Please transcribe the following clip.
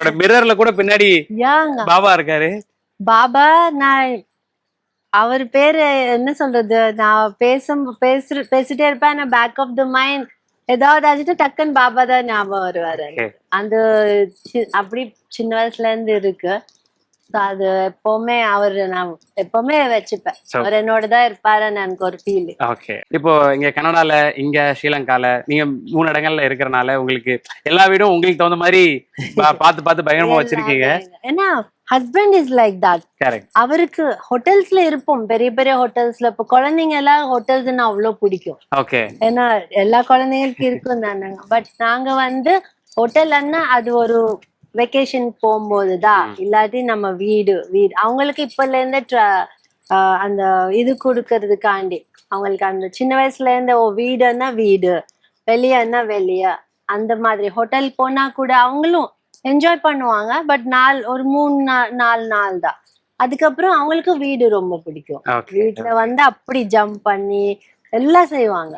மிரர்ல கூட பின்னாடி யாங்க பாபா இருக்காரு. பாபா நான் அவர் பேரு என்ன சொல்றது, நான் பேசிட்டே இருப்பேன். ஆனா பேக் ஆஃப் த மைண்ட் ஏதாவது ஆச்சுட்டு டக்குன்னு பாபா தான் ஞாபகம் வருவாரு. அந்த அப்படி சின்ன வயசுல இருந்து இருக்கு. அது எப்பவுமே அவரு நான் எப்பவுமே வச்சுப்பேன். அவர் என்னோட தான் இருப்பாருன்னு எனக்கு ஒரு ஃபீல். ஓகே. இப்போ இங்க கனடால, இங்க ஸ்ரீலங்கால நீங்க 3 இடங்கள்ல இருக்கறனால உங்களுக்கு எல்லா வீடும் உங்களுக்கு தகுந்த மாதிரி பார்த்து பார்த்து பயங்கரமா வச்சிருக்கீங்க. ஏன்னா husband is like that. Correct. அவருக்கு ஹோட்டல்ஸ்ல இருப்போம், பெரிய பெரிய ஹோட்டல்ஸ்ல. இப்போ குழந்தைங்க எல்லாம் ஹோட்டல்ஸ்னா அவ்வளவு பிடிக்கும். ஓகே. ஏன்னா எல்லா குழந்தைங்களுக்கும் இருக்கும் தானே. பட் நாங்க வந்து ஹோட்டல்னா அது ஒரு வெக்கேஷன் போகும்போதுதான், இல்லாட்டி நம்ம வீடு அவங்களுக்கு இப்பல இருந்து அந்த இது கொடுக்கறதுக்காண்டி அவங்களுக்கு அந்த சின்ன வயசுல இருந்து வீடுன்னா வீடு, வெளியன்னா வெளிய, அந்த மாதிரி ஹோட்டல் போனா கூட அவங்களும் என்ஜாய் பண்ணுவாங்க. பட் ஒரு 3-4 நாள் தான். அதுக்கப்புறம் அவங்களுக்கு வீடு ரொம்ப பிடிக்கும். வீட்டுல வந்து அப்படி ஜம்ப் பண்ணி எல்லாம் செய்வாங்க.